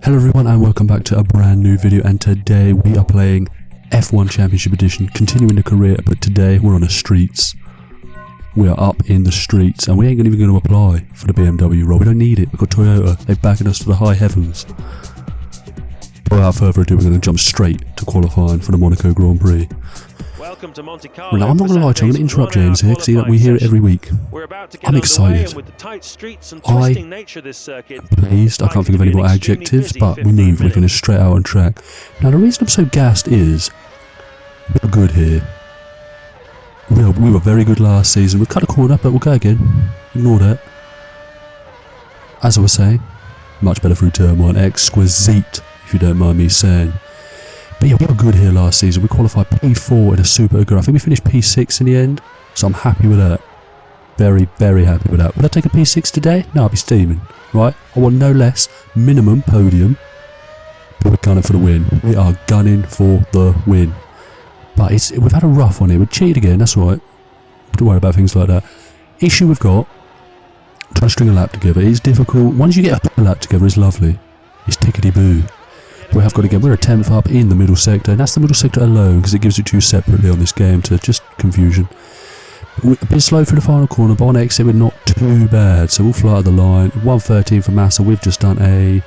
Hello everyone and welcome back to a brand new video, and today we are playing F1 Championship Edition, continuing the career, but today we're on the streets. We are up in the streets and we ain't even going to apply for the BMW role. We don't need it. We've got Toyota. They've backed us to the high heavens. But without further ado, we're going to jump straight to qualifying for the Monaco Grand Prix. Welcome to Monte Carlo. Now, I'm not going to lie to you, I'm going to interrupt James here because we hear it every week. I'm excited. I'm pleased. I can't think of any more adjectives, but we move. We're going straight out on track. Now, the reason I'm so gassed is we're good here. We were very good last season. We cut a corner, but we'll go again. Ignore that. As I was saying, much better through turn one. Exquisite, if you don't mind me saying. But yeah, we were good here last season. We qualified P4 in a super good. I think we finished P6 in the end, so I'm happy with that. Very, very happy with that. Would I take a P6 today? No, I'll be steaming, right? I want no less, minimum podium, but we're gunning for the win. We are gunning for the win. But we've had a rough one here. We cheated again, that's all right. Don't worry about things like that. Issue we've got, trying to string a lap together. It's difficult. Once you get a lap together, it's lovely. It's tickety-boo. We have got again, we're a 10th up in the middle sector, and that's the middle sector alone because it gives it to you separately on this game to just confusion. We're a bit slow through the final corner, but on exit we're not too bad, so we'll fly to the line. 1:13 for Massa. We've just done a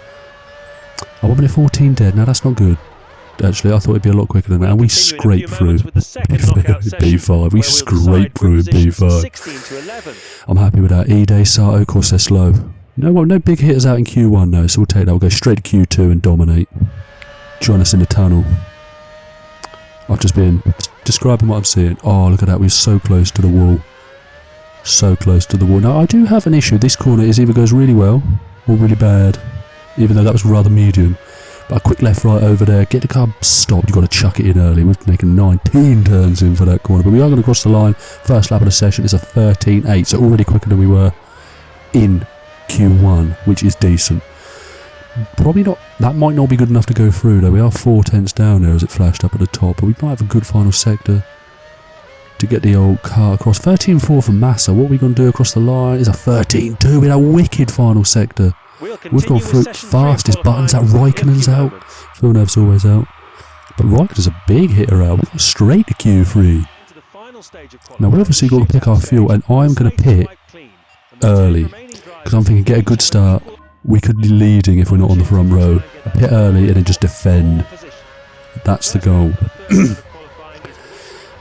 1 minute 14 dead. Now that's not good. Actually, I thought it'd be a lot quicker than that, and we scraped through B5. We scraped through B5. I'm happy with that. E-Day, Sato, of course they're slow. No big hitters out in Q1 though, so we'll take that. We'll go straight to Q2 and dominate. Join us in the tunnel. I've just been describing what I'm seeing. Oh, look at that. We're so close to the wall. So close to the wall. Now, I do have an issue. This corner either goes really well or really bad, even though that was rather medium. But a quick left right over there. Get the car stopped. You've got to chuck it in early. We've taken 19 turns in for that corner, but we are going to cross the line. First lap of the session is a 13.8, so already quicker than we were in Q1, which is decent. Probably not, that might not be good enough to go through though. We are 4 tenths down there as it flashed up at the top, but we might have a good final sector to get the old car across. 13.4 for Massa. What are we going to do across the line is a 13.2 with a wicked final sector. We've gone through fastest buttons out. Raikkonen's out. Villeneuve's always out, but Raikkonen's a big hitter out. We've gone straight to Q3. Now we've obviously got to pick our fuel, and I'm going to pit early because I'm thinking get a good start. We could be leading if we're not on the front row. A pit early and then just defend. That's the goal.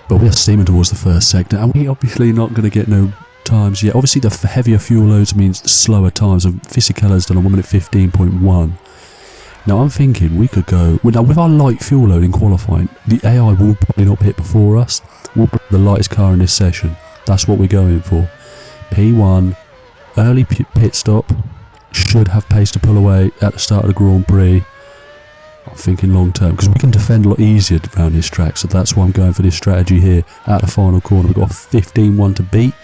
But we are steaming towards the first sector, and we're obviously not going to get no times yet. Obviously the heavier fuel loads means slower times, and Fisichella's done a 1 minute 15.1. Now I'm thinking we could go with our light fuel load in qualifying. The AI will probably not pit before us. We'll put the lightest car in this session. That's what we're going for. P1, early pit stop. Should have pace to pull away at the start of the Grand Prix. I'm thinking long term because we can defend a lot easier around this track, so that's why I'm going for this strategy here at the final corner. We've got a 15.1 to beat.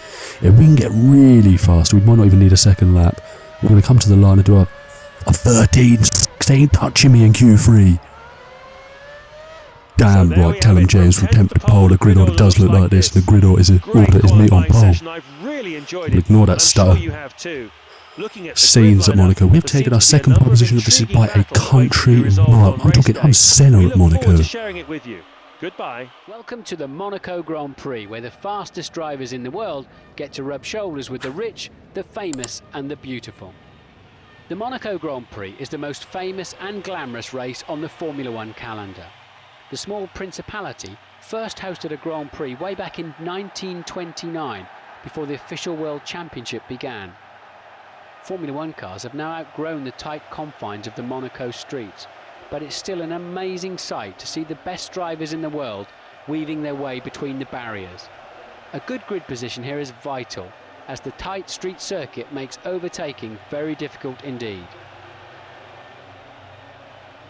If we can get really fast, we might not even need a second lap. We're going to come to the line and do a 13.16 touching me in Q3. Damn right, tell him James from Temporary Pole, the grid order does look like this. The grid order is meat on pole. We'll ignore that stutter. Scenes at Monaco. We've taken our second pole position of this by a country mile. I'm Senna at Monaco. Welcome to the Monaco Grand Prix, where the fastest drivers in the world get to rub shoulders with the rich, the famous and the beautiful. The Monaco Grand Prix is the most famous and glamorous race on the Formula One calendar. The small principality first hosted a Grand Prix way back in 1929, before the official World Championship began. Formula One cars have now outgrown the tight confines of the Monaco streets, but it's still an amazing sight to see the best drivers in the world weaving their way between the barriers. A good grid position here is vital, as the tight street circuit makes overtaking very difficult indeed.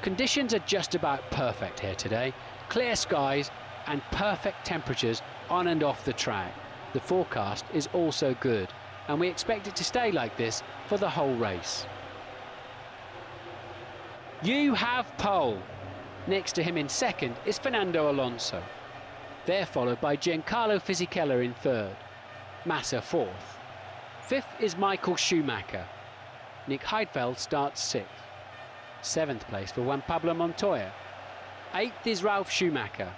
Conditions are just about perfect here today. Clear skies and perfect temperatures on and off the track. The forecast is also good, and we expect it to stay like this for the whole race. You have pole. Next to him in second is Fernando Alonso. They're followed by Giancarlo Fisichella in third, Massa fourth. Fifth is Michael Schumacher. Nick Heidfeld starts sixth. 7th place for Juan Pablo Montoya. 8th is Ralf Schumacher.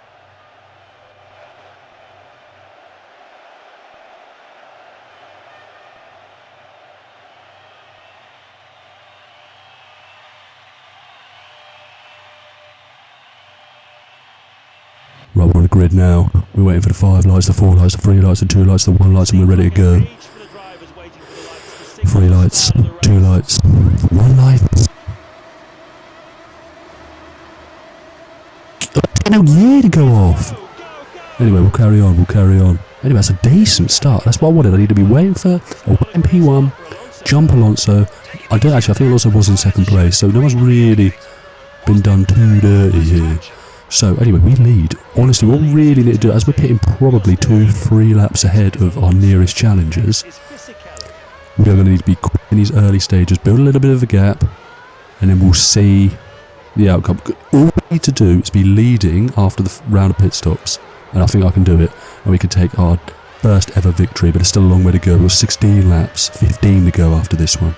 Right, we're on the grid now. We're waiting for the 5 lights, the 4 lights, the 3 lights, the 2 lights, the 1 lights, and we're ready to go. 3 lights, 2 lights, 1 light. No year to go off. Anyway, we'll carry on. Anyway, that's a decent start. That's what I wanted. I need to be waiting for a MP1, jump Alonso. I think Alonso was in 2nd place, so no one's really been done too dirty here. So anyway, we lead. Honestly, what we really need to do, as we're pitting probably 2-3 laps ahead of our nearest challengers, we're going to need to be quick in these early stages, build a little bit of a gap, and then we'll see the outcome. All we need to do is be leading after the round of pit stops, and I think I can do it, and we can take our first ever victory, but it's still a long way to go. We've got 16 laps, 15 to go after this one.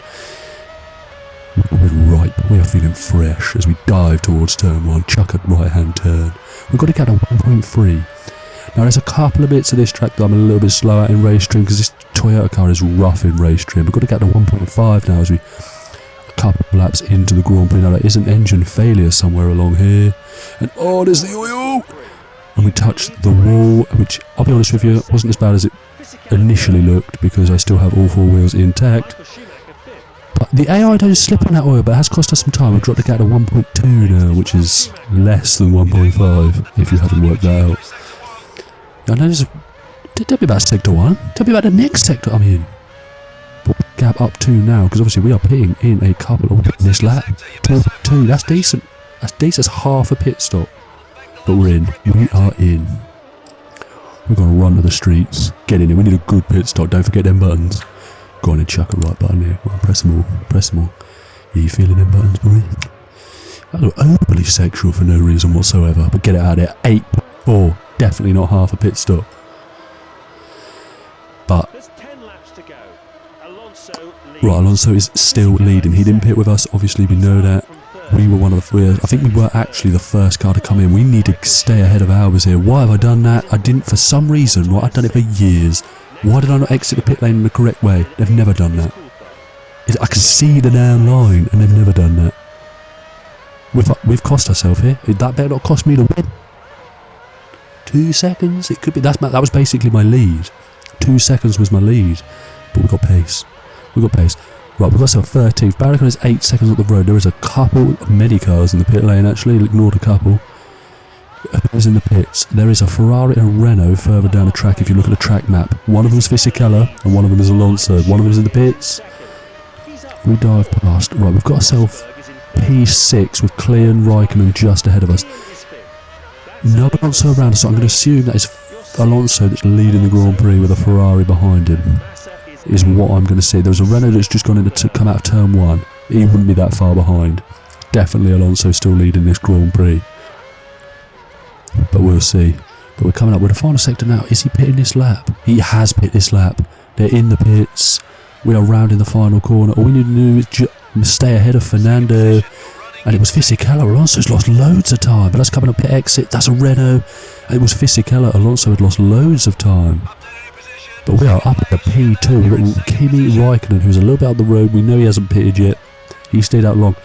We're ripe, we are feeling fresh as we dive towards turn 1, chuck a right hand turn. We've got to get a 1.3. Now there's a couple of bits of this track that I'm a little bit slow at in race trim because this Toyota car is rough in race trim. We've got to get to 1.5 now as we a couple of laps into the Grand Prix. Now there is an engine failure somewhere along here. And oh, there's the oil! And we touched the wall, which I'll be honest with you, wasn't as bad as it initially looked because I still have all 4 wheels intact. But the AI don't slip on that oil, but it has cost us some time. We've dropped the gap to 1.2 now, which is less than 1.5, if you haven't worked that out. I know there's don't be about sector 1, tell me about the next sector I'm in. But gap up 2 now, because obviously we are pitting in a couple of this lap. 2, that's decent. That's decent, that's half a pit stop. But we're in, we are in. We're going to run to the streets, get in here, we need a good pit stop, don't forget them buttons. Go on and chuck a right button here. Well, press them all. Yeah, you feeling them buttons, boy? That look overly sexual for no reason whatsoever, but get it out of there. 8.4, definitely not half a pit stop. But right, Alonso is still leading. He didn't pit with us, obviously we know that. We were one of the, I think we were actually the first car to come in. We need to stay ahead of ours here. Why have I done that? I didn't for some reason. Right, I've done it for years. Why did I not exit the pit lane in the correct way? They've never done that. I can see the damn line, and they've never done that. We've cost ourselves here. That better not cost me the win. 2 seconds? It could be. That was basically my lead. 2 seconds was my lead. But we've got pace. Right, we've got ourselves 13th. Barricade is 8 seconds up the road. There is a couple, many cars in the pit lane actually. Ignored a couple. Who's in the pits? There is a Ferrari and a Renault further down the track if you look at the track map. One of them is Fisichella and one of them is Alonso. One of them is in the pits. We dive past. Right, we've got ourselves P6 with Clear and Raikkonen just ahead of us. No Alonso around us, so I'm going to assume that it's Alonso that's leading the Grand Prix with a Ferrari behind him. Is what I'm going to see. There was a Renault that's just gone in to come out of turn 1. He wouldn't be that far behind. Definitely Alonso still leading this Grand Prix. But we'll see. But we're coming up with the final sector now. Is he pitting this lap? He has pit this lap. They're in the pits. We are rounding the final corner. All we need to do is stay ahead of Fernando. And it was Fisichella. Alonso's lost loads of time. But that's coming up pit exit. That's a Renault. And it was Fisichella. Alonso had lost loads of time. But we are up at the P2. We've got Kimi Raikkonen, who's a little bit out the road. We know he hasn't pitted yet. He stayed out long.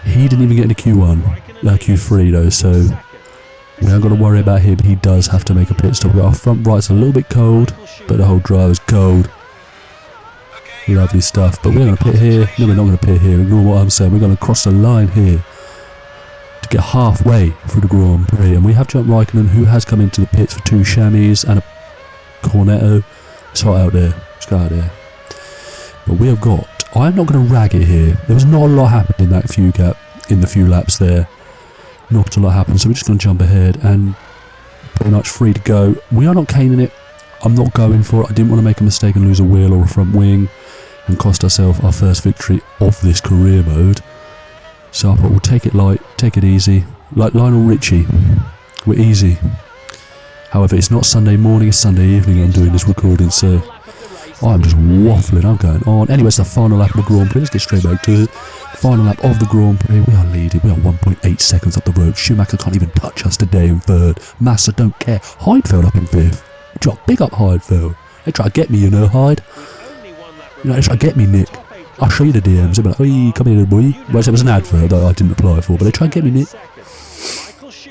He didn't even get into Q1. Q3 though, so we aren't going to worry about him. He does have to make a pit stop. Our front right's a little bit cold, but the whole driver's cold. Lovely stuff. But we're going to pit here. No, we're not going to pit here. Ignore what I'm saying. We're going to cross the line here to get halfway through the Grand Prix. And we have jumped Raikkonen, who has come into the pits for 2 chamois and a Cornetto. It's hot out there. Let's go out there. But we have got. I'm not going to rag it here. There was not a lot happened in that few laps there. Not a lot happened, so we're just going to jump ahead and pretty much free to go. We are not caning it. I'm not going for it. I didn't want to make a mistake and lose a wheel or a front wing and cost ourselves our first victory of this career mode. So I thought we'll take it light, take it easy. Like Lionel Richie, we're easy. However, it's not Sunday morning, it's Sunday evening I'm doing this recording, so I'm just waffling, I'm going on. Anyway, it's the final lap of the Grand Prix. Let's get straight back to it. Final lap of the Grand Prix. We are leading. We are 1.8 seconds up the road. Schumacher can't even touch us today in third. Massa don't care. Heidfeld up in fifth. Big up Heidfeld. They try to get me, you know, Hyde. You know, they try to get me, Nick. I'll show you the DMs. They'll be like, "Oi, come here, boy." Well, it was an advert that I didn't apply for, but they try to get me, Nick.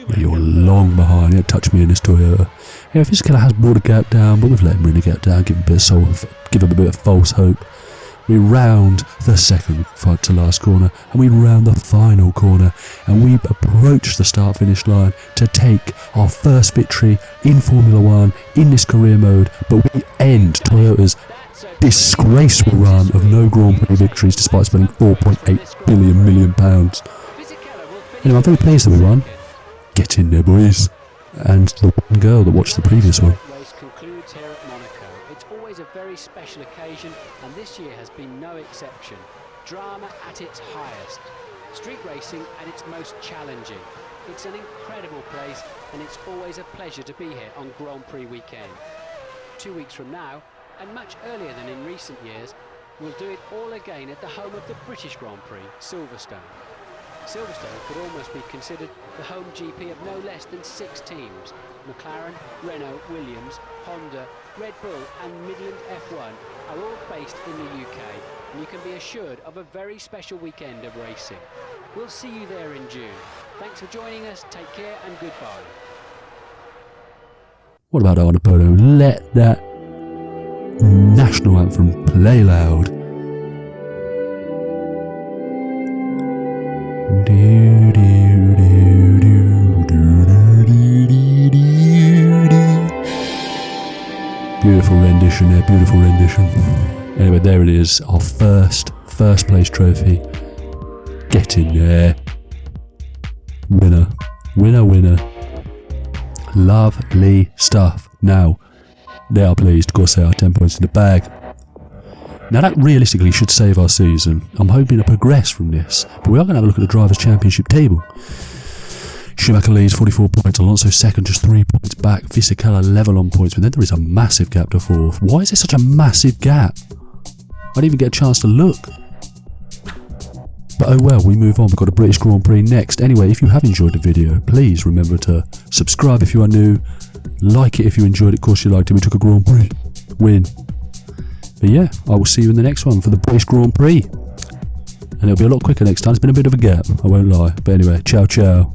Yeah, you're long behind. You don't touch me in this Toyota. Yeah, Fisichella has brought a gap down, but we've let him bring the gap down, give him a bit of false hope. We round the second to last corner, and we round the final corner, and we approach the start-finish line to take our first victory in Formula One in this career mode. But we end Toyota's disgraceful run of no Grand Prix victories, despite spending £4.8 billion. Anyway, I'm very pleased that we won. Get in there, boys. And the one girl that watched the previous one. Race concludes here at Monaco. It's always a very special occasion, and this year has been no exception. Drama at its highest. Street racing at its most challenging. It's an incredible place, and it's always a pleasure to be here on Grand Prix weekend. 2 weeks from now, and much earlier than in recent years, we'll do it all again at the home of the British Grand Prix, Silverstone. Silverstone could almost be considered the home GP of no less than 6 teams. McLaren, Renault, Williams, Honda, Red Bull and Midland F1 are all based in the UK, and you can be assured of a very special weekend of racing. We'll see you there in June. Thanks for joining us, take care and goodbye. What about on a photo? Let that national anthem play loud. Beautiful rendition there, beautiful rendition. Anyway, there it is, our first place trophy. Get in there. Winner. Winner. Lovely stuff. Now, they are pleased, of course they are, 10 points in the bag. Now that realistically should save our season. I'm hoping to progress from this, but we are going to have a look at the Drivers' Championship table. Schumacher leads 44 points, Alonso second, just 3 points back, Fisichella level on points, but then there is a massive gap to fourth. Why is there such a massive gap? I didn't even get a chance to look. But oh well, we move on. We've got a British Grand Prix next. Anyway, if you have enjoyed the video, please remember to subscribe if you are new, like it if you enjoyed it, of course you liked it, we took a Grand Prix win. But yeah, I will see you in the next one for the British Grand Prix. And it'll be a lot quicker next time. It's been a bit of a gap, I won't lie. But anyway, ciao ciao.